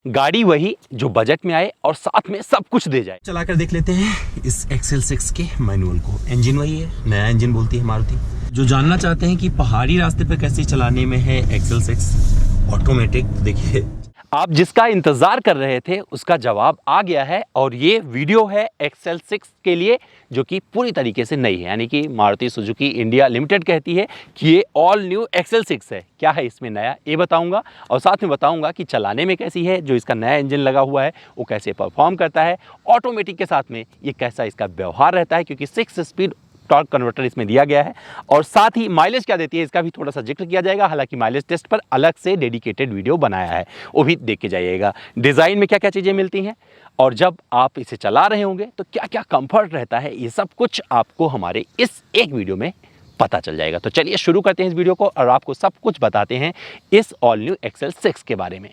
गाड़ी वही जो बजट में आए और साथ में सब कुछ दे जाए। चलाकर देख लेते हैं इस एक्सेल 6 के मैनुअल को। इंजन वही है, नया इंजन बोलती है मारुति। जो जानना चाहते हैं कि पहाड़ी रास्ते पर कैसे चलाने में है एक्सेल 6 ऑटोमेटिक, देखिए आप जिसका इंतजार कर रहे थे उसका जवाब आ गया है और ये वीडियो है एक्सेल 6 के लिए जो कि पूरी तरीके से नई है, यानी कि मारुति सुजुकी इंडिया लिमिटेड कहती है कि ये ऑल न्यू एक्सेल 6 है। क्या है इसमें नया ये बताऊंगा और साथ में बताऊंगा कि चलाने में कैसी है, जो इसका नया इंजन लगा हुआ है वो कैसे परफॉर्म करता है, ऑटोमेटिक के साथ में ये कैसा इसका व्यवहार रहता है क्योंकि 6 स्पीड टॉर्क कन्वर्टर इसमें दिया गया है, और साथ ही माइलेज क्या देती है इसका भी थोड़ा सा जिक्र किया जाएगा। हालांकि माइलेज टेस्ट पर अलग से डेडिकेटेड वीडियो बनाया है, वो भी देख के जाइएगा। डिज़ाइन में क्या क्या चीज़ें मिलती हैं और जब आप इसे चला रहे होंगे तो क्या क्या कंफर्ट रहता है, ये सब कुछ आपको हमारे इस एक वीडियो में पता चल जाएगा। तो चलिए शुरू करते हैं इस वीडियो को और आपको सब कुछ बताते हैं इस ऑल न्यू एक्सेल 6 के बारे में।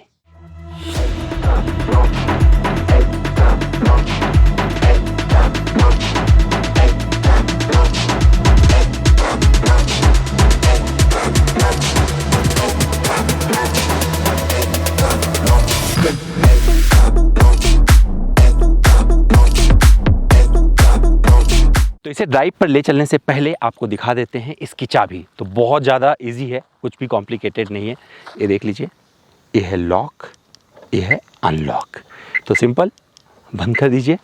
तो इसे ड्राइव पर ले चलने से पहले आपको दिखा देते हैं इसकी चाबी। तो बहुत ज़्यादा इजी है, कुछ भी कॉम्प्लिकेटेड नहीं है। ये देख लीजिए, ये है लॉक, ये है अनलॉक। तो सिंपल बंद कर दीजिए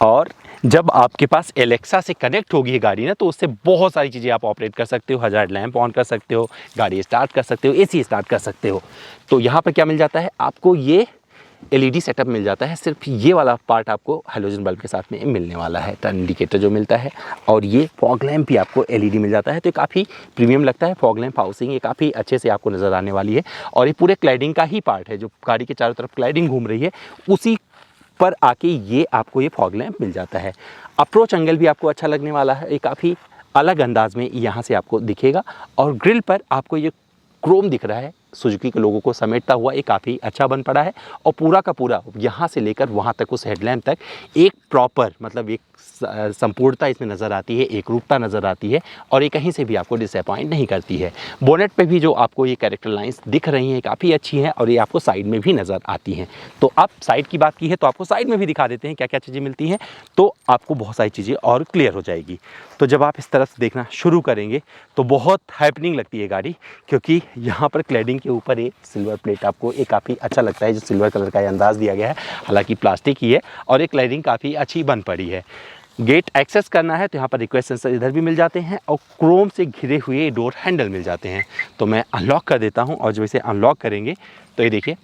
और जब आपके पास एलेक्सा से कनेक्ट होगी ये गाड़ी ना, तो उससे बहुत सारी चीज़ें आप ऑपरेट कर सकते हो। हज़ार्ड लैंप ऑन कर सकते हो, गाड़ी स्टार्ट कर सकते हो, एसी स्टार्ट कर सकते हो। तो यहाँ पर क्या मिल जाता है आपको, ये एलईडी सेटअप मिल जाता है। सिर्फ ये वाला पार्ट आपको हैलोजन बल्ब के साथ में मिलने वाला है, टर्न इंडिकेटर जो मिलता है, और ये फॉग लैंप भी आपको एलईडी मिल जाता है। तो ये काफ़ी प्रीमियम लगता है। फॉग लैंप हाउसिंग ये काफ़ी अच्छे से आपको नज़र आने वाली है और ये पूरे क्लाइडिंग का ही पार्ट है। जो गाड़ी के चारों तरफ क्लाइडिंग घूम रही है उसी पर आके ये आपको ये फॉग लैंप मिल जाता है। अप्रोच एंगल भी आपको अच्छा लगने वाला है, ये काफ़ी अलग अंदाज में यहाँ से आपको दिखेगा। और ग्रिल पर आपको ये क्रोम दिख रहा है, सुजुकी के लोगों को समेटता हुआ, ये काफ़ी अच्छा बन पड़ा है। और पूरा का पूरा यहाँ से लेकर वहाँ तक, उस हेडलैम्प तक एक प्रॉपर, मतलब एक संपूर्णता इसमें नज़र आती है, एक रूपता नज़र आती है और ये कहीं से भी आपको डिसअपॉइंट नहीं करती है। बोनेट पे भी जो आपको ये कैरेक्टर लाइंस दिख रही हैं काफ़ी अच्छी हैं और ये आपको साइड में भी नज़र आती हैं। तो आप साइड की बात की है तो आपको साइड में भी दिखा देते हैं क्या क्या चीज़ें मिलती हैं, तो आपको बहुत सारी चीज़ें और क्लियर हो जाएगी। तो जब आप इस तरफ से देखना शुरू करेंगे तो बहुत हैपनिंग लगती है गाड़ी, क्योंकि यहाँ पर क्लैडिंग के ऊपर एक सिल्वर प्लेट आपको एक काफ़ी अच्छा लगता है, जो सिल्वर कलर का अंदाज़ दिया गया है। हालांकि प्लास्टिक ही है और एक क्लैडिंग काफ़ी अच्छी बन पड़ी है। गेट एक्सेस करना है तो यहाँ पर रिक्वेस्ट सेंसर इधर भी मिल जाते हैं और क्रोम से घिरे हुए डोर हैंडल मिल जाते हैं। तो मैं अनलॉक कर देता हूँ और जब इसे अनलॉक करेंगे तो ये देखिए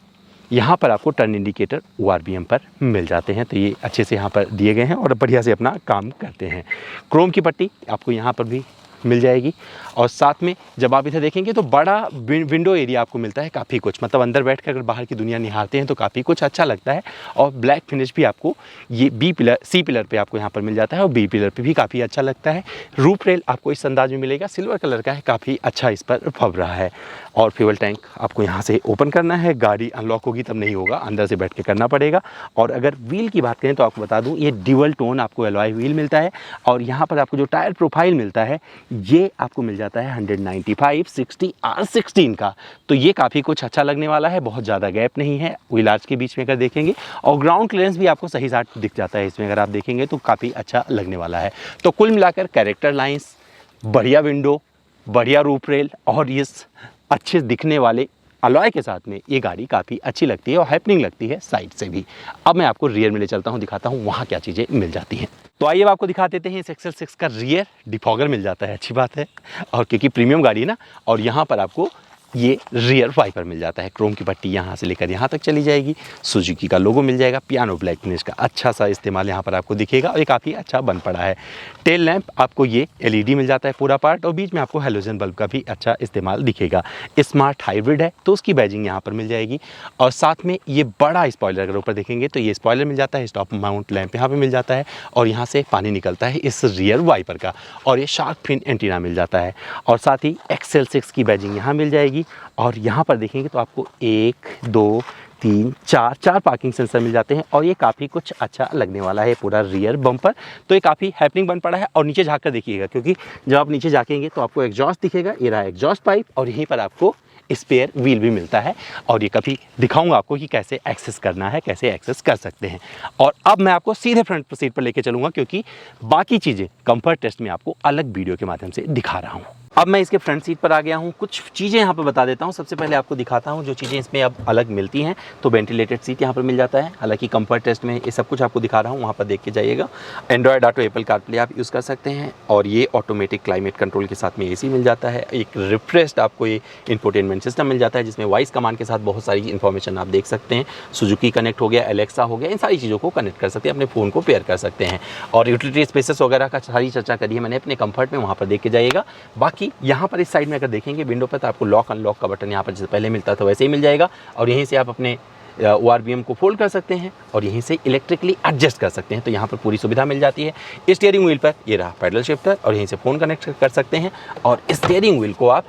यहाँ पर आपको टर्न इंडिकेटर ORVM पर मिल जाते हैं। तो ये अच्छे से यहाँ पर दिए गए हैं और बढ़िया से अपना काम करते हैं। क्रोम की पट्टी आपको यहाँ पर भी मिल जाएगी और साथ में जब आप इसे देखेंगे तो बड़ा विंडो एरिया आपको मिलता है काफ़ी कुछ, मतलब अंदर बैठकर अगर बाहर की दुनिया निहारते हैं तो काफ़ी कुछ अच्छा लगता है। और ब्लैक फिनिश भी आपको ये सी पिलर पे आपको यहाँ पर मिल जाता है और बी पिलर पे भी काफ़ी अच्छा लगता है। रूफ रेल आपको इस अंदाज में मिलेगा, सिल्वर कलर का है, काफ़ी अच्छा इस पर फब रहा है। और फ्यूल टैंक आपको यहाँ से ओपन करना है, गाड़ी अनलॉक होगी तब नहीं होगा, अंदर से बैठ के करना पड़ेगा। और अगर व्हील की बात करें तो आपको बता दूँ ये ड्यूअल टोन आपको एलॉय व्हील मिलता है और यहाँ पर आपको जो टायर प्रोफाइल मिलता है ये आपको मिल जाता है 195/60 R16 का। तो ये काफ़ी कुछ अच्छा लगने वाला है, बहुत ज़्यादा गैप नहीं है व्हील आर्च के बीच में अगर देखेंगे, और ग्राउंड क्लियरेंस भी आपको सही साथ दिख जाता है इसमें अगर आप देखेंगे तो काफ़ी अच्छा लगने वाला है। तो कुल मिलाकर कैरेक्टर लाइंस, बढ़िया विंडो, बढ़िया रूफ रेल और इस अच्छे दिखने वाले अलॉय के साथ में ये गाड़ी काफ़ी अच्छी लगती है और हैपनिंग लगती है साइड से भी। अब मैं आपको रियर में ले चलता हूँ, दिखाता हूँ वहाँ क्या चीज़ें मिल जाती हैं। तो आइए आपको दिखा देते हैं इस एक्सेल 6 का रियर डिफॉगर मिल जाता है, अच्छी बात है, और क्योंकि प्रीमियम गाड़ी है ना। और यहाँ पर आपको ये रियर वाइपर मिल जाता है, क्रोम की पट्टी यहाँ से लेकर यहाँ तक चली जाएगी, सुजुकी का लोगो मिल जाएगा, पियानो ब्लैक फिनिश का अच्छा सा इस्तेमाल यहाँ पर आपको दिखेगा और ये काफ़ी अच्छा बन पड़ा है। टेल लैंप आपको ये एलईडी मिल जाता है पूरा पार्ट और बीच में आपको हैलोजन बल्ब का भी अच्छा इस्तेमाल दिखेगा। स्मार्ट हाइब्रिड है तो उसकी बैजिंग यहाँ पर मिल जाएगी और साथ में ये बड़ा स्पॉइलर अगर ऊपर देखेंगे तो ये स्पॉइलर मिल जाता है, स्टॉप माउंट लैंप यहाँ पर मिल जाता है और यहाँ से पानी निकलता है इस रियर वाइपर का, और ये शार्क फिन एंटीना मिल जाता है और साथ ही एक्सेल 6 की बैजिंग यहाँ मिल जाएगी। और यहाँ पर देखेंगे तो आपको 1 2 3 4 पार्किंग सेंसर मिल जाते हैं और ये काफ़ी कुछ अच्छा लगने वाला है पूरा रियर बम्पर। तो ये काफ़ी हैपनिंग बन पड़ा है। और नीचे झाँक कर देखिएगा, क्योंकि जब आप नीचे झाँकेंगे तो आपको एग्जॉस्ट दिखेगा, ये रहा एग्जॉस्ट पाइप और यहीं पर आपको स्पेयर व्हील भी मिलता है और ये कभी दिखाऊंगा आपको कि कैसे एक्सेस करना है, कैसे एक्सेस कर सकते हैं। और अब मैं आपको सीधे फ्रंट सीट पर लेके चलूँगा क्योंकि बाकी चीज़ें कंफर्ट टेस्ट में आपको अलग वीडियो के माध्यम से दिखा रहा हूँ। अब मैं इसके फ्रंट सीट पर आ गया हूँ, कुछ चीज़ें यहाँ पर बता देता हूँ। सबसे पहले आपको दिखाता हूँ जो चीज़ें इसमें अब अलग मिलती हैं। तो वेंटिलेटेड सीट यहाँ पर मिल जाता है, हालांकि कंफर्ट टेस्ट में ये सब कुछ आपको दिखा रहा हूँ, वहाँ पर देख के जाइएगा। एंड्रॉयड ऑटो, एप्पल कारप्ले आप यूज़ कर सकते हैं और ये ऑटोमेटिक क्लाइमेट कंट्रोल के साथ में एसी मिल जाता है। एक रिफ्रेश्ड आपको ये इंफोटेनमेंट सिस्टम मिल जाता है जिसमें वॉइस कमांड के साथ बहुत सारी इन्फॉर्मेशन आप देख सकते हैं। सुजुकी कनेक्ट हो गया, एलेक्सा हो गया, इन सारी चीज़ों को कनेक्ट कर सकते हैं, अपने फ़ोन को पेयर कर सकते हैं। और यूटिलिटी स्पेसेस वगैरह का सारी चर्चा करी है मैंने अपने कंफर्ट में, वहाँ पर देख के जाइएगा। बाकी यहाँ पर इस साइड में अगर देखेंगे विंडो पर तो आपको लॉक अनलॉक का बटन यहाँ पर जैसे पहले मिलता था वैसे ही मिल जाएगा और यहीं से आप अपने ORVM को फोल्ड कर सकते हैं और यहीं से इलेक्ट्रिकली एडजस्ट कर सकते हैं। तो यहाँ पर पूरी सुविधा मिल जाती है। स्टीयरिंग व्हील पर ये रहा पैडल शिफ्टर और यहीं से फ़ोन कनेक्ट कर सकते हैं और स्टीयरिंग व्हील को आप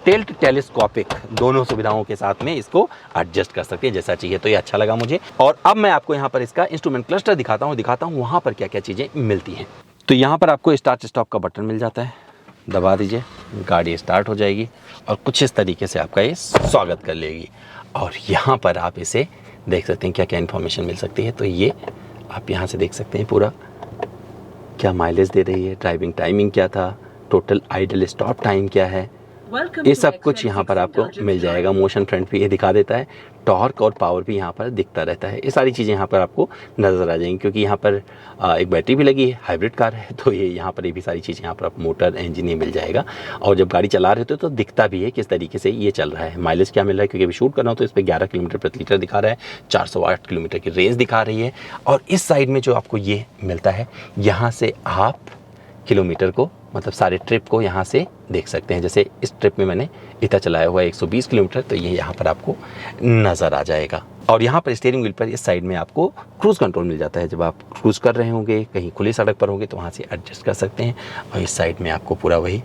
टिल्ट टेलीस्कोपिक दोनों सुविधाओं के साथ में इसको एडजस्ट कर सकते हैं जैसा चाहिए। तो ये अच्छा लगा मुझे। और अब मैं आपको यहाँ पर इसका इंस्ट्रूमेंट क्लस्टर दिखाता हूँ वहाँ पर क्या क्या चीज़ें मिलती हैं। तो यहाँ पर आपको स्टार्ट स्टॉप का बटन मिल जाता है, दबा दीजिए, गाड़ी स्टार्ट हो जाएगी और कुछ इस तरीके से आपका ये स्वागत कर लेगी। और यहाँ पर आप इसे देख सकते हैं क्या क्या इन्फॉर्मेशन मिल सकती है। तो ये आप यहाँ से देख सकते हैं पूरा क्या माइलेज दे रही है, ड्राइविंग टाइमिंग क्या था, टोटल आइडल स्टॉप टाइम क्या है, ये सब कुछ यहाँ पर आपको मिल जाएगा। मोशन फ्रंट भी ये दिखा देता है, टॉर्क और पावर भी यहाँ पर दिखता रहता है। ये सारी चीज़ें यहाँ पर आपको नज़र आ जाएंगी क्योंकि यहाँ पर एक बैटरी भी लगी है, हाइब्रिड कार है। तो ये यहाँ पर ये भी सारी चीज़ें यहाँ पर आपको मोटर इंजन ही मिल जाएगा और जब गाड़ी चला रहे होते तो दिखता भी है किस तरीके से ये चल रहा है। माइलेज क्या मिल रहा है क्योंकि अभी शूट कर रहा हूँ तो इस पर 11 किलोमीटर प्रति लीटर दिखा रहा है, 408 किलोमीटर की रेंज दिखा रही है। और इस साइड में जो आपको ये मिलता है यहाँ से आप किलोमीटर को मतलब सारे ट्रिप को यहाँ से देख सकते हैं। जैसे इस ट्रिप में मैंने इतना चलाया हुआ है 120 किलोमीटर, तो ये यहाँ पर आपको नज़र आ जाएगा। और यहाँ पर स्टीयरिंग व्हील पर इस साइड में आपको क्रूज़ कंट्रोल मिल जाता है। जब आप क्रूज़ कर रहे होंगे, कहीं खुली सड़क पर होंगे तो वहाँ से एडजस्ट कर सकते हैं। और इस साइड में आपको पूरा वही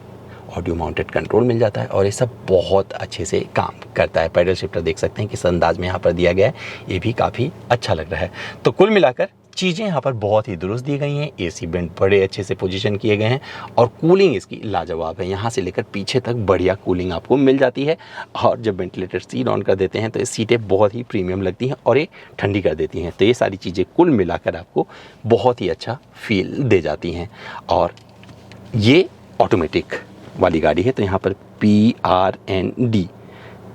ऑडियो माउंटेड कंट्रोल मिल जाता है और ये सब बहुत अच्छे से काम करता है। पैडल शिफ्टर देख सकते हैं किस अंदाज में यहाँ पर दिया गया है, ये भी काफ़ी अच्छा लग रहा है। तो कुल मिलाकर चीज़ें यहाँ पर बहुत ही दुरुस्त दी गई हैं। एसी वेंट बड़े अच्छे से पोजीशन किए गए हैं और कूलिंग इसकी लाजवाब है। यहाँ से लेकर पीछे तक बढ़िया कूलिंग आपको मिल जाती है। और जब वेंटिलेटेड सीट ऑन कर देते हैं तो ये सीटें बहुत ही प्रीमियम लगती हैं और ये ठंडी कर देती हैं। तो ये सारी चीज़ें कुल मिलाकर आपको बहुत ही अच्छा फील दे जाती हैं। और ये ऑटोमेटिक वाली गाड़ी है तो यहाँ पर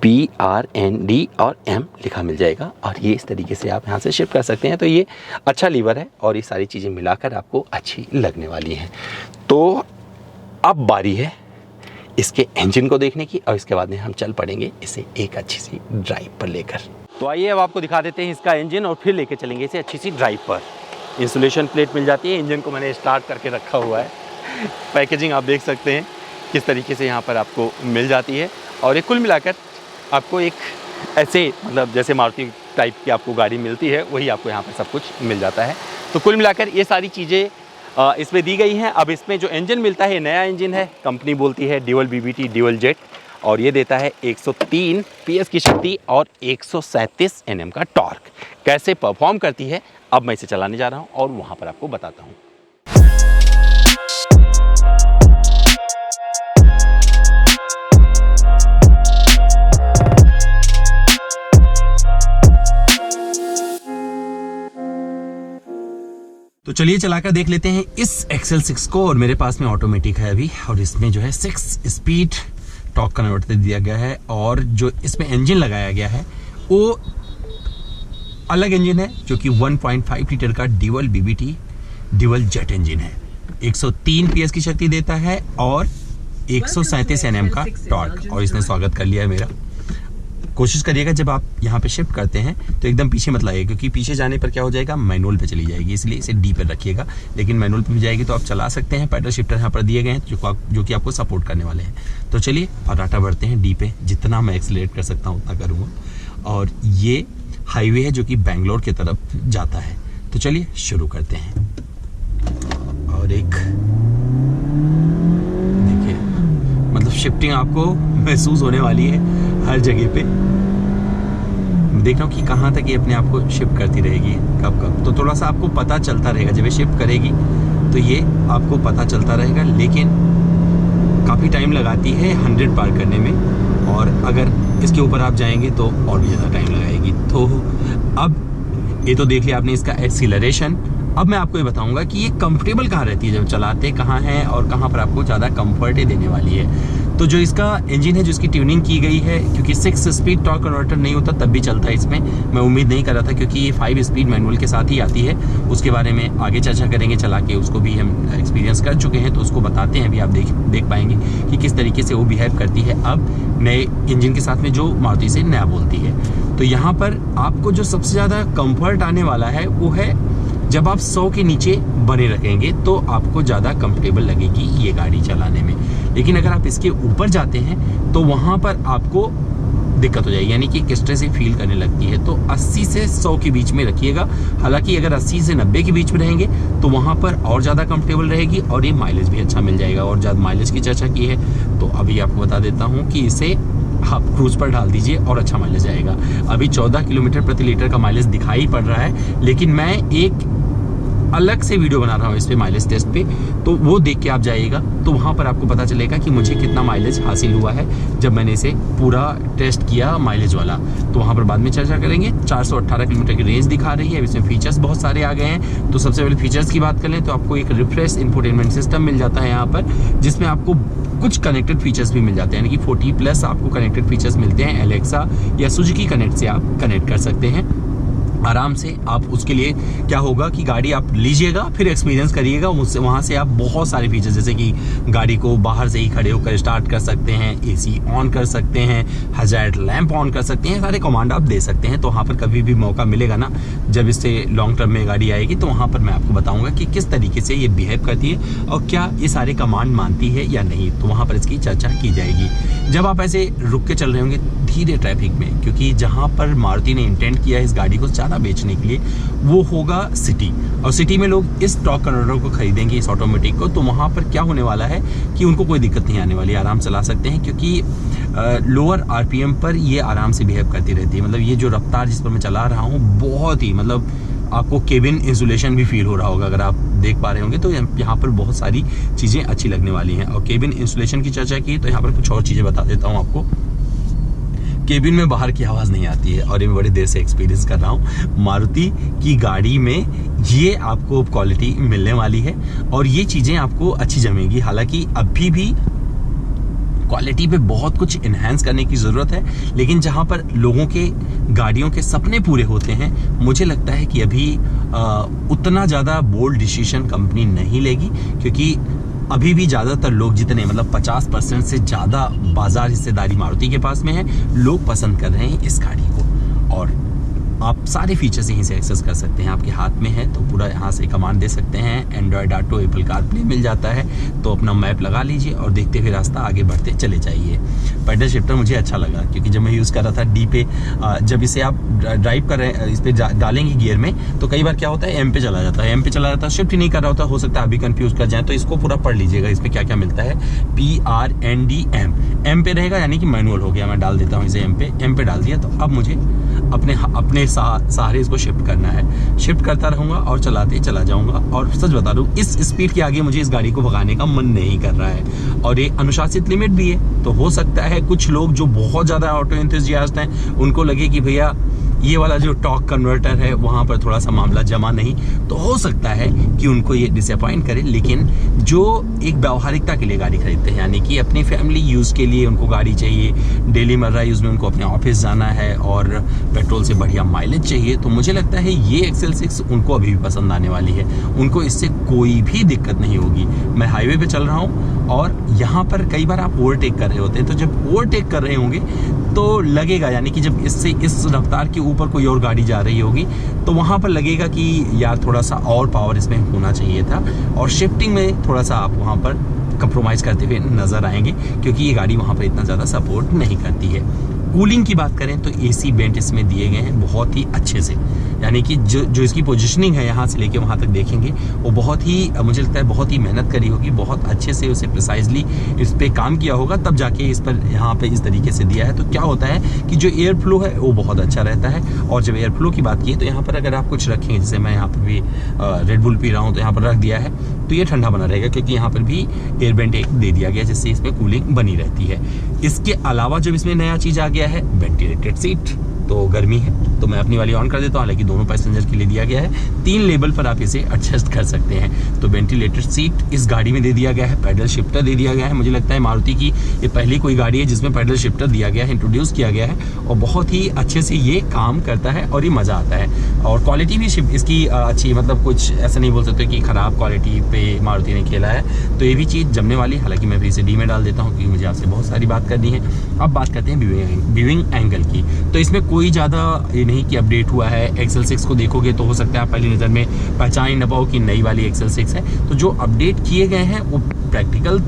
PRND और M लिखा मिल जाएगा और ये इस तरीके से आप यहाँ से शिफ्ट कर सकते हैं। तो ये अच्छा लीवर है और ये सारी चीज़ें मिलाकर आपको अच्छी लगने वाली हैं। तो अब बारी है इसके इंजन को देखने की और इसके बाद में हम चल पड़ेंगे इसे एक अच्छी सी ड्राइव पर लेकर। तो आइए अब आपको दिखा देते हैं इसका इंजन और फिर लेके चलेंगे इसे अच्छी सी ड्राइव पर। इंसुलेशन प्लेट मिल जाती है, इंजन को मैंने स्टार्ट करके रखा हुआ है। पैकेजिंग आप देख सकते हैं किस तरीके से यहाँ पर आपको मिल जाती है। और ये कुल मिलाकर आपको एक ऐसे मतलब जैसे मारुति टाइप की आपको गाड़ी मिलती है वही आपको यहाँ पर सब कुछ मिल जाता है। तो कुल मिलाकर ये सारी चीज़ें इसमें दी गई हैं। अब इसमें जो इंजन मिलता है नया इंजन है, कंपनी बोलती है ड्यूल BBT ड्यूल जेट और ये देता है 103 PS की शक्ति और 137 Nm का टॉर्क। कैसे परफॉर्म करती है अब मैं इसे चलाने जा रहा हूँ और वहाँ पर आपको बताता हूँ। तो चलिए चलाकर देख लेते हैं इस XL6 को। और मेरे पास में ऑटोमेटिक है अभी और इसमें जो है 6 स्पीड टॉर्क कन्वर्टर दिया गया है और जो इसमें इंजन लगाया गया है वो अलग इंजन है जो कि 1.5 लीटर का dual BBT dual jet engine है। 103 PS की शक्ति देता है और 137 Nm का टॉर्क। और इसने स्वागत कर लिया है मेरा। कोशिश करिएगा जब आप यहाँ पे शिफ्ट करते हैं तो एकदम पीछे मत लाइए क्योंकि पीछे जाने पर क्या हो जाएगा, मैनुअल पे चली जाएगी, इसलिए इसे डी पर रखिएगा। लेकिन मैनुअल पे भी जाएगी तो आप चला सकते हैं। पैडल शिफ्टर यहाँ पर दिए गए हैं जो कि आपको सपोर्ट करने वाले हैं। तो चलिए फटाफट बढ़ते हैं डी पे। जितना मैं एक्सीलरेट कर सकता हूँ उतना करूँगा। और ये हाईवे है जो कि बेंगलोर की तरफ जाता है। तो चलिए शुरू करते हैं। और एक देखिए मतलब शिफ्टिंग आपको महसूस होने वाली है हर जगह पे। देख रहा हूँ कि कहाँ तक ये अपने आप को शिफ्ट करती रहेगी, कब कब। तो थोड़ा सा आपको पता चलता रहेगा जब ये शिफ्ट करेगी तो ये आपको पता चलता रहेगा। लेकिन काफ़ी टाइम लगाती है 100 पार करने में और अगर इसके ऊपर आप जाएंगे तो और भी ज़्यादा टाइम लगाएगी। तो अब ये तो देख लिया आपने इसका एक्सीलरेशन। अब मैं आपको ये बताऊंगा कि ये कंफर्टेबल कहाँ रहती है जब चलाते कहाँ हैं और कहाँ पर आपको ज़्यादा कंफर्ट देने वाली है। तो जो इसका इंजन है, जो इसकी ट्यूनिंग की गई है, क्योंकि 6 स्पीड टॉर्क कन्वर्टर नहीं होता तब भी चलता है इसमें, मैं उम्मीद नहीं कर रहा था, क्योंकि ये 5 स्पीड मैनुअल के साथ ही आती है। उसके बारे में आगे चर्चा करेंगे, चला के उसको भी हम एक्सपीरियंस कर चुके हैं, तो उसको बताते हैं, अभी आप देख पाएंगे कि किस तरीके से वो बिहेव करती है अब नए इंजन के साथ में जो मारुति से नया बोलती है। तो यहाँ पर आपको जो सबसे ज़्यादा कंफर्ट आने वाला है वो है जब आप 100 के नीचे बने रखेंगे तो आपको ज़्यादा कंफर्टेबल लगेगी ये गाड़ी चलाने में। लेकिन अगर आप इसके ऊपर जाते हैं तो वहाँ पर आपको दिक्कत हो जाएगी, यानी कि किस तरह से फील करने लगती है। तो 80 से 100 के बीच में रखिएगा। हालांकि अगर 80 से 90 के बीच में रहेंगे तो वहाँ पर और ज़्यादा कंफर्टेबल रहेगी और ये माइलेज भी अच्छा मिल जाएगा। और ज़्यादा माइलेज की चर्चा की है तो अभी आपको बता देता हूँ कि इसे आप क्रूज पर डाल दीजिए और अच्छा माइलेज आएगा। अभी 14 किलोमीटर प्रति लीटर का माइलेज दिखाई पड़ रहा है, लेकिन मैं एक अलग से वीडियो बना रहा हूँ इस पे माइलेज टेस्ट पे, तो वो देख के आप जाइएगा तो वहाँ पर आपको पता चलेगा कि मुझे कितना माइलेज हासिल हुआ है जब मैंने इसे पूरा टेस्ट किया माइलेज वाला। तो वहाँ पर बाद में चर्चा करेंगे। 418 किलोमीटर की रेंज दिखा रही है। अब इसमें फीचर्स बहुत सारे आ गए हैं। तो सबसे पहले फीचर्स की बात कर लें तो आपको एक रिफ्रेश इंफोटेनमेंट सिस्टम मिल जाता है यहाँ पर, जिसमें आपको कुछ कनेक्टेड फीचर्स भी मिल जाते हैं, यानी कि 40+ आपको कनेक्टेड फीचर्स मिलते हैं। एलेक्सा या सुजुकी कनेक्ट से आप कनेक्ट कर सकते हैं आराम से। आप उसके लिए क्या होगा कि गाड़ी आप लीजिएगा, फिर एक्सपीरियंस करिएगा, उससे वहाँ से आप बहुत सारे फीचर्स, जैसे कि गाड़ी को बाहर से ही खड़े होकर स्टार्ट कर सकते हैं, एसी ऑन कर सकते हैं, हजार्ड लैंप ऑन कर सकते हैं, सारे कमांड आप दे सकते हैं। तो वहाँ पर कभी भी मौका मिलेगा ना, जब इससे लॉन्ग टर्म में गाड़ी आएगी तो वहाँ पर मैं आपको बताऊँगा कि किस तरीके से ये बिहेव करती है और क्या ये सारे कमांड मानती है या नहीं, तो वहाँ पर इसकी चर्चा की जाएगी। जब आप ऐसे रुक के चल रहे होंगे धीरे ट्रैफिक में, क्योंकि जहाँ पर मारुति ने इंटेंट किया है इस गाड़ी को ज़्यादा बेचने के लिए वो होगा सिटी, और सिटी में लोग इस टॉर्क कन्वर्टर को खरीदेंगे, इस ऑटोमेटिक को, तो वहाँ पर क्या होने वाला है कि उनको कोई दिक्कत नहीं आने वाली, आराम चला सकते हैं, क्योंकि लोअर आरपीएम पर ये आराम से बिहेव करती रहती है। मतलब ये जो रफ्तार जिस पर मैं चला रहा हूँ बहुत ही, मतलब आपको केबिन इंसुलेशन भी फील हो रहा होगा, अगर आप देख पा रहे होंगे तो यहाँ पर बहुत सारी चीज़ें अच्छी लगने वाली हैं। और केबिन इंसुलेशन की चर्चा की तो यहाँ पर कुछ और चीज़ें बता देता हूँ आपको। केबिन में बाहर की आवाज़ नहीं आती है, और ये बड़ी देर से एक्सपीरियंस कर रहा हूँ। मारुति की गाड़ी में ये आपको क्वालिटी मिलने वाली है और ये चीज़ें आपको अच्छी जमेगी। हालांकि अभी भी क्वालिटी पे बहुत कुछ इन्हांस करने की ज़रूरत है, लेकिन जहाँ पर लोगों के गाड़ियों के सपने पूरे होते हैं, मुझे लगता है कि अभी उतना ज़्यादा बोल्ड डिसीजन कंपनी नहीं लेगी, क्योंकि अभी भी ज़्यादातर लोग जितने, मतलब 50% से ज़्यादा बाजार हिस्सेदारी मारुति के पास में है, लोग पसंद कर रहे हैं इस गाड़ी को। और आप सारे फीचर्स यहीं से एक्सेस कर सकते हैं, आपके हाथ में है तो पूरा यहाँ से कमांड दे सकते हैं। एंड्रॉयड ऑटो, एप्पल कारप्ले मिल जाता है, तो अपना मैप लगा लीजिए और देखते हुए रास्ता आगे बढ़ते चले जाइए। पैडल शिफ्टर मुझे अच्छा लगा, क्योंकि जब मैं यूज़ कर रहा था डी पे, जब इसे आप ड्राइव कर रहे हैं, इस पर डालेंगे गियर में, तो कई बार क्या होता है एम पे चला जाता है, एम पे चला जाता है, शिफ्ट ही नहीं कर रहा होता, हो सकता है अभी कंफ्यूज कर जाए। तो इसको पूरा पढ़ लीजिएगा, इसमें क्या क्या मिलता है। PRNDM एम पे रहेगा, यानी कि मैनुअल हो गया। मैं डाल देता हूँ इसे एम पे डाल दिया। तो अब मुझे अपने सहारे इसको शिफ्ट करना है, शिफ्ट करता रहूँगा और चलाते चला जाऊँगा। और सच बता दूँ, इस स्पीड के आगे मुझे इस गाड़ी को भगाने का मन नहीं कर रहा है, और ये अनुशासित लिमिट भी है। तो हो सकता है कुछ लोग जो बहुत ज़्यादा ऑटो एंथुसियास्ट हैं उनको लगे कि भैया ये वाला जो टॉर्क कन्वर्टर है वहाँ पर थोड़ा सा मामला जमा नहीं, तो हो सकता है कि उनको ये डिसअपॉइंट करे। लेकिन जो एक व्यावहारिकता के लिए गाड़ी खरीदते हैं, यानी कि अपनी फैमिली यूज़ के लिए उनको गाड़ी चाहिए, डेली मर्रा यूज़ में उनको अपने ऑफिस जाना है और पेट्रोल से बढ़िया माइलेज चाहिए, तो मुझे लगता है ये XL6 उनको अभी भी पसंद आने वाली है। उनको इससे कोई भी दिक्कत नहीं होगी। मैं हाईवे पे चल रहा हूँ और यहाँ पर कई बार आप ओवरटेक कर रहे होते हैं, तो जब ओवरटेक कर रहे होंगे तो लगेगा, यानी कि जब इससे इस रफ्तार के ऊपर कोई और गाड़ी जा रही होगी तो वहाँ पर लगेगा कि यार थोड़ा सा और पावर इसमें होना चाहिए था, और शिफ्टिंग में थोड़ा सा आप वहाँ पर कंप्रोमाइज़ करते हुए नज़र आएंगे, क्योंकि ये गाड़ी वहाँ पर इतना ज़्यादा सपोर्ट नहीं करती है। कूलिंग की बात करें तो AC वेंट इसमें दिए गए हैं बहुत ही अच्छे से, यानी कि जो इसकी पोजीशनिंग है यहाँ से लेके वहाँ तक देखेंगे, वो बहुत ही मुझे लगता है बहुत ही मेहनत करी होगी, बहुत अच्छे से उसे प्रिसाइजली इस पर काम किया होगा, तब जाके इस पर यहाँ पे इस तरीके से दिया है। तो क्या होता है कि जो एयर फ्लो है वो बहुत अच्छा रहता है। और जब एयर फ्लो की बात की तो यहाँ पर अगर आप कुछ रखेंगे, जैसे मैं यहाँ पर भी रेड बुल पी रहा हूँ तो यहाँ पर रख दिया है, तो ये ठंडा बना रहेगा क्योंकि यहाँ पर भी एयर वेंट एक दे दिया गया जिससे इसमें कूलिंग बनी रहती है। इसके अलावा जब इसमें नया चीज़ आ गया है वेंटिलेटेड सीट, तो गर्मी है तो मैं अपनी वाली ऑन कर देता हूँ, हालांकि दोनों पैसेंजर के लिए दिया गया है। 3 लेवल पर आप इसे एडजस्ट कर सकते हैं। तो वेंटिलेटेड सीट इस गाड़ी में दे दिया गया है, पैडल शिफ्टर दे दिया गया है। मुझे लगता है मारुति की ये पहली कोई गाड़ी है जिसमें पैडल शिफ्टर दिया गया है, इंट्रोड्यूस किया गया है, और बहुत ही अच्छे से ये काम करता है और ये मज़ा आता है। और क्वालिटी भी इसकी अच्छी, मतलब कुछ ऐसा नहीं बोल सकते कि ख़राब क्वालिटी पे मारुति ने खेला है, तो ये भी चीज़ जमने वाली। हालांकि मैं भी इसे डी में डाल देता हूँ क्योंकि मुझे आपसे बहुत सारी बात करनी है। अब बात करते हैं व्यूइंग एंगल की। तो इसमें कोई ज़्यादा ये नहीं कि अपडेट हुआ है। XL6 को देखोगे तो हो सकता है आप पहली नज़र में पहचान ही न पाओ कि नई वाली XL6 है। तो जो अपडेट किए गए हैं वो प्रैक्टिकल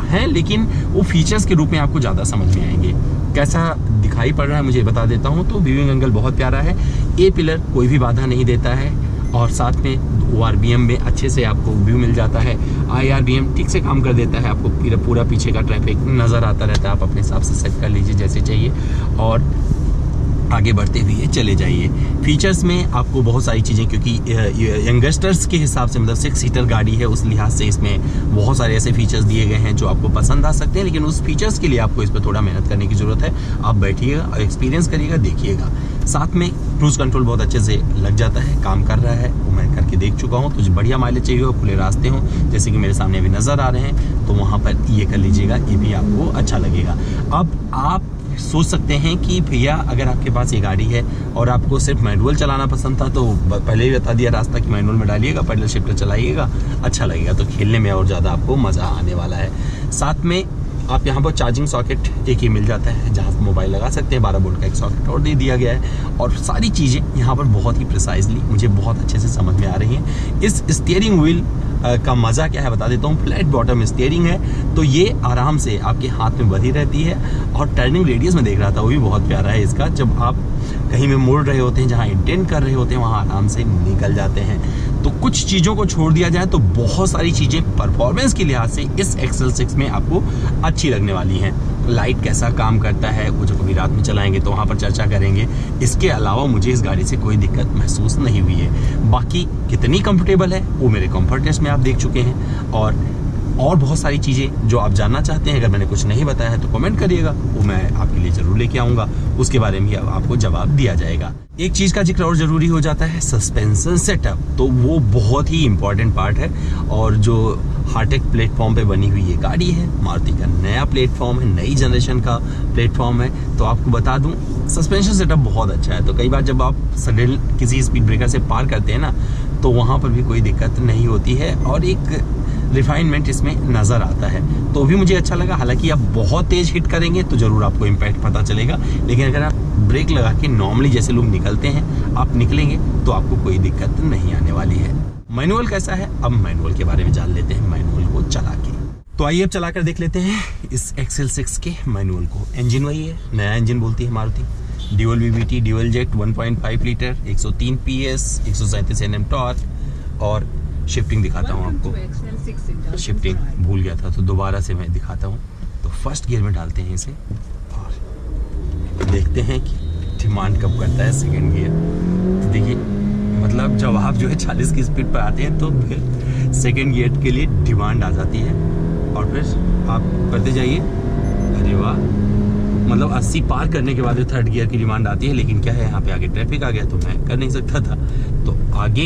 हैं, लेकिन वो फीचर्स के रूप में आपको ज़्यादा समझ में आएंगे। कैसा दिखाई पड़ रहा है मुझे बता देता हूँ। तो व्यूइंग एंगल बहुत प्यारा है, ए पिलर कोई भी बाधा नहीं देता है, और साथ में ORBM में अच्छे से आपको व्यू मिल जाता है। IRBM ठीक से काम कर देता है, आपको पूरा पीछे का ट्रैफिक नज़र आता रहता है, आप अपने हिसाब से सेट कर लीजिए जैसे चाहिए और आगे बढ़ते हुए चले जाइए। फीचर्स में आपको बहुत सारी चीज़ें, क्योंकि यंगस्टर्स के हिसाब से मतलब 6 सीटर गाड़ी है, उस लिहाज से इसमें बहुत सारे ऐसे फीचर्स दिए गए हैं जो आपको पसंद आ सकते हैं, लेकिन उस फीचर्स के लिए आपको इस पर थोड़ा मेहनत करने की ज़रूरत है। आप बैठिएगा और एक्सपीरियंस करिएगा, देखिएगा। साथ में क्रूज़ कंट्रोल बहुत अच्छे से लग जाता है, काम कर रहा है, वो मैं करके देख चुका हूँ। तो बढ़िया माइलेज चाहिए हो, खुले रास्ते हों, जैसे कि मेरे सामने अभी नज़र आ रहे हैं, तो वहाँ पर ये कर लीजिएगा, ये भी आपको अच्छा लगेगा। अब आप सोच सकते हैं कि भैया अगर आपके पास ये गाड़ी है और आपको सिर्फ मैनुअल चलाना पसंद था तो पहले ही बता दिया रास्ता कि मैनुअल में डालिएगा, पैडल शिफ्टर चलाइएगा, अच्छा लगेगा। तो खेलने में और ज़्यादा आपको मज़ा आने वाला है। साथ में आप यहाँ पर चार्जिंग सॉकेट एक ही मिल जाता है जहाँ पर मोबाइल लगा सकते हैं, 12 वोल्ट का एक सॉकेट और दे दिया गया है। और सारी चीज़ें यहाँ पर बहुत ही प्रिसाइजली मुझे बहुत अच्छे से समझ में आ रही हैं। इस स्टीयरिंग व्हील का मज़ा क्या है बता देता हूँ। फ्लैट बॉटम स्टीयरिंग है, तो ये आराम से आपके हाथ में बधी रहती है, और टर्निंग रेडियस में देख रहा था वो भी बहुत प्यारा है इसका। जब आप कहीं में मोड़ रहे होते हैं, जहाँ इंटेंट कर रहे होते हैं, वहाँ आराम से निकल जाते हैं। तो कुछ चीज़ों को छोड़ दिया जाए तो बहुत सारी चीज़ें परफॉर्मेंस के लिहाज से इस XL6 में आपको अच्छी लगने वाली हैं। लाइट कैसा काम करता है वो जो कभी रात में चलाएंगे तो वहाँ पर चर्चा करेंगे। इसके अलावा मुझे इस गाड़ी से कोई दिक्कत महसूस नहीं हुई है। बाकी कितनी कंफर्टेबल है वो मेरे कंफर्ट टेस्ट में आप देख चुके हैं, और बहुत सारी चीज़ें जो आप जानना चाहते हैं, अगर मैंने कुछ नहीं बताया है तो कमेंट करिएगा, वो मैं आपके लिए ज़रूर लेके आऊँगा, उसके बारे में आपको जवाब दिया जाएगा। एक चीज़ का जिक्र और ज़रूरी हो जाता है, सस्पेंशन सेटअप, तो वो बहुत ही इम्पॉर्टेंट पार्ट है। और जो हार्टेक प्लेटफॉर्म पे बनी हुई ये गाड़ी है, मारुति का नया प्लेटफॉर्म है, नई जनरेशन का प्लेटफॉर्म है, तो आपको बता दूं सस्पेंशन सेटअप बहुत अच्छा है। तो कई बार जब आप सडन किसी स्पीड ब्रेकर से पार करते हैं ना, तो वहाँ पर भी कोई दिक्कत नहीं होती है, और एक रिफाइनमेंट इसमें नज़र आता है, तो भी मुझे अच्छा लगा। हालांकि आप बहुत तेज़ हिट करेंगे तो ज़रूर आपको इम्पैक्ट पता चलेगा, लेकिन अगर आप ब्रेक लगा के नॉर्मली जैसे लोग निकलते हैं आप निकलेंगे तो आपको कोई दिक्कत नहीं आने वाली है। मैनुअल कैसा है, अब मैनुअल के बारे में जान लेते हैं, मैनुअल को चला के। तो आइए अब चला कर देख लेते हैं इस XL6 के मैनुअल को। इंजन वही है, नया इंजन बोलती है Maruti, dual VVT dual jet 1.5 litre 103 PS 137 Nm torque. और शिफ्टिंग दिखाता हूँ आपको, शिफ्टिंग भूल गया था तो दोबारा से मैं दिखाता हूँ। तो फर्स्ट गियर में डालते हैं इसे और देखते हैं कि डिमांड कब करता है सेकंड गियर। तो देखिए मतलब जब आप जो है 40 की स्पीड पर आते हैं तो फिर सेकंड गियर के लिए डिमांड आ जाती है, और फिर आप करते जाइए। अरे वाह, मतलब 80 पार करने के बाद जो थर्ड गियर की डिमांड आती है, लेकिन क्या है यहाँ पे आगे ट्रैफिक आ गया तो मैं कर नहीं सकता था। तो आगे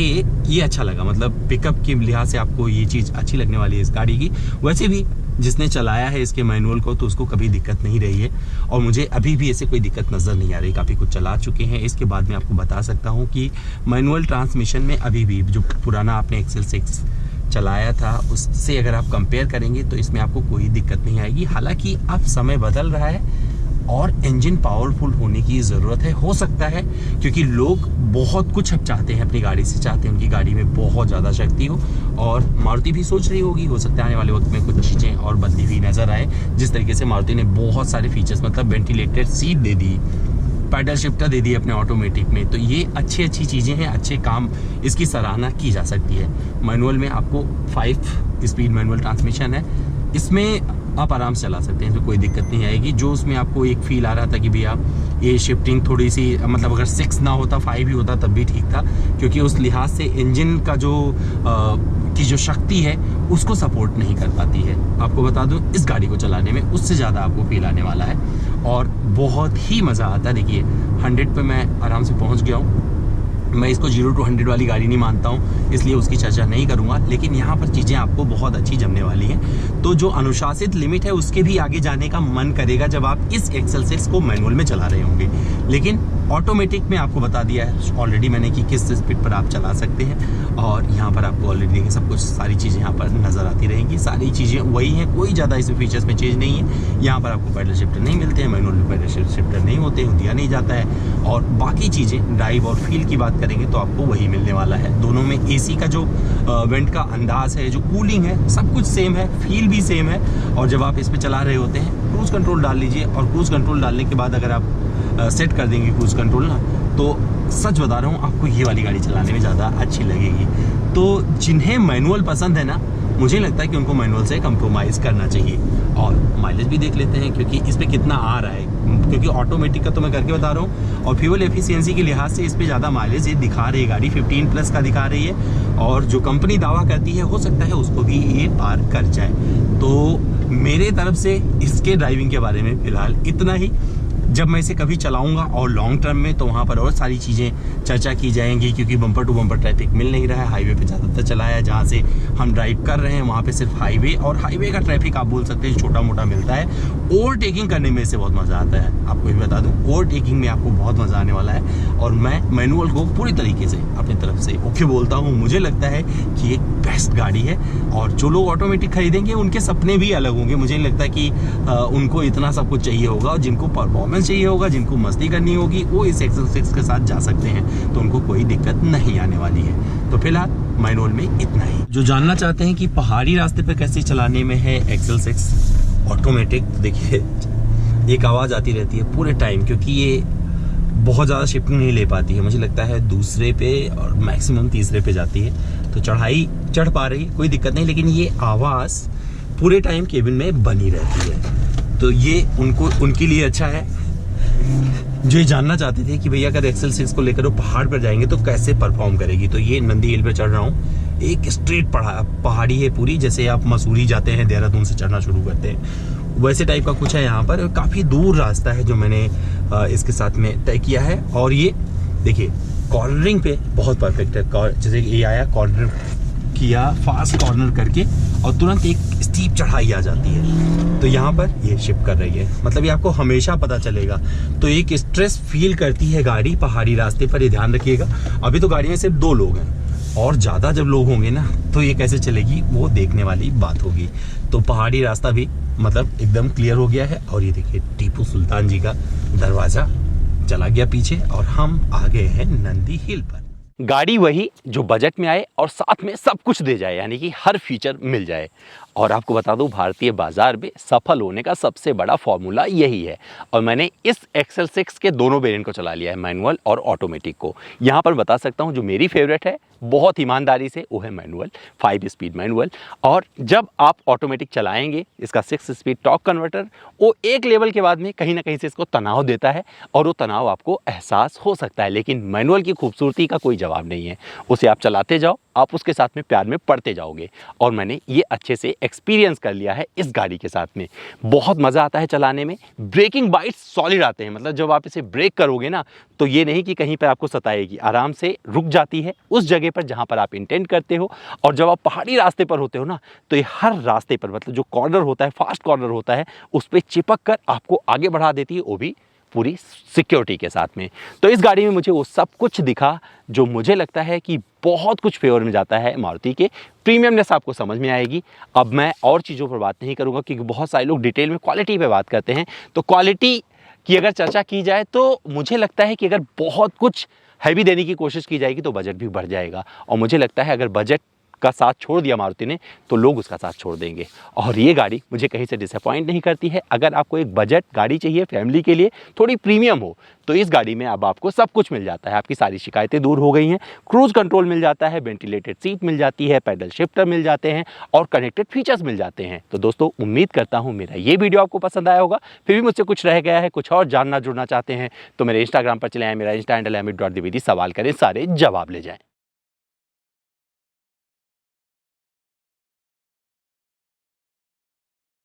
ये अच्छा लगा, मतलब पिकअप के लिहाज से आपको ये चीज़ अच्छी लगने वाली है इस गाड़ी की। वैसे भी जिसने चलाया है इसके मैनुअल को तो उसको कभी दिक्कत नहीं रही है, और मुझे अभी भी ऐसे कोई दिक्कत नज़र नहीं आ रही। काफ़ी कुछ चला चुके हैं, इसके बाद में आपको बता सकता हूँ कि मैनुअल ट्रांसमिशन में अभी भी जो पुराना आपने XL6 चलाया था उससे अगर आप कंपेयर करेंगे तो इसमें आपको कोई दिक्कत नहीं आएगी। हालांकि अब समय बदल रहा है और इंजन पावरफुल होने की ज़रूरत है, हो सकता है क्योंकि लोग बहुत कुछ अब चाहते हैं अपनी गाड़ी से, चाहते हैं उनकी गाड़ी में बहुत ज़्यादा शक्ति हो, और मारुति भी सोच रही होगी, हो सकता है आने वाले वक्त में कुछ चीज़ें और बदली हुई नज़र आए। जिस तरीके से मारुति ने बहुत सारे फीचर्स, मतलब वेंटिलेटेड सीट दे दी, पैडल शिफ्टर दे दिए अपने ऑटोमेटिक में। तो ये अच्छी चीज़ें हैं, अच्छे काम, इसकी सराहना की जा सकती है। मैनुअल में आपको 5 स्पीड मैनुअल ट्रांसमिशन है, इसमें आप आराम से चला सकते हैं, तो कोई दिक्कत नहीं आएगी। जो उसमें आपको एक फील आ रहा था कि भैया ये शिफ्टिंग थोड़ी सी, मतलब अगर 6 ना होता 5 ही होता तब भी ठीक था, क्योंकि उस लिहाज से इंजन का जो शक्ति है उसको सपोर्ट नहीं कर पाती है। आपको बता दूं, इस गाड़ी को चलाने में उससे ज़्यादा आपको फील आने वाला है और बहुत ही मज़ा आता है। देखिए 100 पे मैं आराम से पहुंच गया हूँ। मैं इसको 0 to 100 वाली गाड़ी नहीं मानता हूँ, इसलिए उसकी चर्चा नहीं करूँगा, लेकिन यहाँ पर चीज़ें आपको बहुत अच्छी जमने वाली हैं। तो जो अनुशासित लिमिट है उसके भी आगे जाने का मन करेगा जब आप इस एक्सेल 6 को मैनुअल में चला रहे होंगे। लेकिन ऑटोमेटिक में आपको बता दिया है ऑलरेडी मैंने कि किस स्पीड पर आप चला सकते हैं, और यहाँ पर आपको ऑलरेडी देखिए सब कुछ, सारी चीज़ें यहाँ पर नज़र आती रहेंगी। सारी चीज़ें वही हैं, कोई ज़्यादा इस फीचर्स में चेंज नहीं है। यहाँ पर आपको पैडल शिफ्टर नहीं मिलते हैं, मैनुअल में पैडल शिफ्टर नहीं होते हैं, दिया नहीं जाता है। और बाकी चीज़ें ड्राइव और फील की बात करेंगे तो आपको वही मिलने वाला है। दोनों में एसी का जो वेंट का अंदाज है, जो कूलिंग है, सब कुछ सेम है, फील भी सेम है। और जब आप इस पर चला रहे होते हैं, क्रूज़ कंट्रोल डाल लीजिए, और क्रूज़ कंट्रोल डालने के बाद अगर आप सेट कर देंगे क्रूज़ कंट्रोल ना, तो सच बता रहा हूँ आपको ये वाली गाड़ी चलाने में ज़्यादा अच्छी लगेगी। तो जिन्हें मैनुअल पसंद है ना, मुझे लगता है कि उनको मैनुअल से कंप्रोमाइज़ करना चाहिए। और माइलेज भी देख लेते हैं, क्योंकि इस पर कितना आ रहा है, क्योंकि ऑटोमेटिक का तो मैं करके बता रहा हूँ, और फ्यूल एफिशिएंसी के लिहाज से इस पर ज़्यादा माइलेज ये दिखा रही है गाड़ी, 15+ का दिखा रही है। और जो कंपनी दावा करती है हो सकता है उसको भी ये पार कर जाए। तो मेरे तरफ से इसके ड्राइविंग के बारे में फ़िलहाल इतना ही। जब मैं इसे कभी चलाऊंगा और लॉन्ग टर्म में, तो वहाँ पर और सारी चीज़ें चर्चा की जाएंगी, क्योंकि बम्पर टू बम्पर ट्रैफिक मिल नहीं रहा है। हाईवे पे ज़्यादातर चलाया है, जहाँ से हम ड्राइव कर रहे हैं वहाँ पे सिर्फ हाईवे, और हाईवे का ट्रैफिक आप बोल सकते हैं छोटा मोटा मिलता है। ओवरटेकिंग करने में इससे बहुत मज़ा आता है। आपको भी बता दूँ, ओवरटेकिंग में आपको बहुत मज़ा आने वाला है। और मैं मैनुअल को पूरी तरीके से अपनी तरफ से ओके बोलता हूँ। मुझे लगता है कि एक बेस्ट गाड़ी है, और जो लोग ऑटोमेटिक खरीदेंगे उनके सपने भी अलग होंगे। मुझे नहीं लगता कि उनको इतना सब कुछ चाहिए होगा, और जिनको परफॉर्मेंस चाहिए होगा, जिनको मस्ती करनी होगी, वो इस एक्सेल 6 के साथ जा सकते हैं, तो उनको कोई दिक्कत नहीं आने वाली है। तो फिलहाल मैनुअल में इतना ही। जो जानना चाहते हैं कि पहाड़ी रास्ते पर कैसे चलाने में है एक्सेल 6 ऑटोमेटिक, देखिए एक आवाज़ आती रहती है पूरे टाइम, क्योंकि ये बहुत ज़्यादा शिफ्टिंग नहीं ले पाती है। मुझे लगता है दूसरे पे और मैक्सिमम तीसरे पे जाती है, तो चढ़ाई चढ़ पा रही है, कोई दिक्कत नहीं। लेकिन ये आवाज़ पूरे टाइम केबिन में बनी रहती है, तो ये उनके लिए अच्छा है जो ये जानना चाहते थे कि भैया अगर एक्सेल 6 को लेकर वो पहाड़ पर जाएंगे तो कैसे परफॉर्म करेगी। तो ये नंदी हिल पे चढ़ रहा हूँ, एक स्ट्रेट पहाड़ी है पूरी, जैसे आप मसूरी जाते हैं देहरादून से चढ़ना शुरू करते हैं, वैसे टाइप का कुछ है यहाँ पर। काफ़ी दूर रास्ता है जो मैंने इसके साथ में तय किया है। और ये देखिए कॉर्नरिंग पे बहुत परफेक्ट है। जैसे ये आया, कॉर्नर किया, फास्ट कॉर्नर करके, और तुरंत एक स्टीप चढ़ाई आ जाती है, तो यहाँ पर ये शिफ्ट कर रही है। मतलब ये आपको हमेशा पता चलेगा। तो एक स्ट्रेस फील करती है गाड़ी पहाड़ी रास्ते पर, ये ध्यान रखिएगा। अभी तो गाड़ी में सिर्फ 2 लोग हैं, और ज़्यादा जब लोग होंगे ना तो ये कैसे चलेगी वो देखने वाली बात होगी। तो पहाड़ी रास्ता भी मतलब एकदम क्लियर हो गया है। और ये देखिए टीपू सुल्तान जी का दरवाज़ा चला गया पीछे, और हम आ गए हैं नंदी हिल पर। गाड़ी वही जो बजट में आए और साथ में सब कुछ दे जाए, यानी कि हर फीचर मिल जाए। और आपको बता दूं, भारतीय बाजार में सफल होने का सबसे बड़ा फॉर्मूला यही है। और मैंने इस एक्सेल 6 के दोनों वेरिएंट को चला लिया है, मैनुअल और ऑटोमेटिक को। यहाँ पर बता सकता हूँ जो मेरी फेवरेट है बहुत ईमानदारी से, वो है मैनुअल, 5 स्पीड मैनुअल। और जब आप ऑटोमेटिक चलाएंगे, इसका 6 स्पीड टॉर्क कन्वर्टर वो एक लेवल के बाद में कहीं ना कहीं से इसको तनाव देता है, और वो तनाव आपको एहसास हो सकता है। लेकिन मैनुअल की खूबसूरती का कोई जवाब नहीं है। उसे आप चलाते जाओ, आप उसके साथ में प्यार में पड़ते जाओगे। और मैंने ये अच्छे से एक्सपीरियंस कर लिया है इस गाड़ी के साथ में। बहुत मज़ा आता है चलाने में। ब्रेकिंग बाइट्स सॉलिड आते हैं, मतलब जब आप इसे ब्रेक करोगे ना, तो ये नहीं कि कहीं पर आपको सताएगी, आराम से रुक जाती है उस जगह पर जहाँ पर आप इंटेंड करते हो। और जब आप पहाड़ी रास्ते पर होते हो ना, तो ये हर रास्ते पर, मतलब जो कॉर्नर होता है, फास्ट कॉर्नर होता है, उस पर चिपक कर आपको आगे बढ़ा देती है, वो भी पूरी सिक्योरिटी के साथ में। तो इस गाड़ी में मुझे वो सब कुछ दिखा जो मुझे लगता है कि बहुत कुछ फेवर में जाता है मारुति के। प्रीमियमनेस आपको समझ में आएगी। अब मैं और चीज़ों पर बात नहीं करूँगा, क्योंकि बहुत सारे लोग डिटेल में क्वालिटी पे बात करते हैं। तो क्वालिटी की अगर चर्चा की जाए तो मुझे लगता है कि अगर बहुत कुछ हैवी देने की कोशिश की जाएगी तो बजट भी बढ़ जाएगा। और मुझे लगता है अगर बजट का साथ छोड़ दिया मारुति ने तो लोग उसका साथ छोड़ देंगे। और ये गाड़ी मुझे कहीं से डिसअपॉइंट नहीं करती है। अगर आपको एक बजट गाड़ी चाहिए फैमिली के लिए, थोड़ी प्रीमियम हो, तो इस गाड़ी में अब आपको सब कुछ मिल जाता है। आपकी सारी शिकायतें दूर हो गई हैं। क्रूज कंट्रोल मिल जाता है, वेंटिलेटेड सीट मिल जाती है, पैडल शिफ्टर मिल जाते हैं और कनेक्टेड फीचर्स मिल जाते हैं। तो दोस्तों उम्मीद करता हूँ मेरा ये वीडियो आपको पसंद आया होगा। फिर भी मुझसे कुछ रह गया है, कुछ और जानना जुड़ना चाहते हैं तो मेरे इंस्टाग्राम पर चले आए। मेरा इंस्टा हैंडल है amit.dwivedi। सवाल करें सारे जवाब ले जाएं।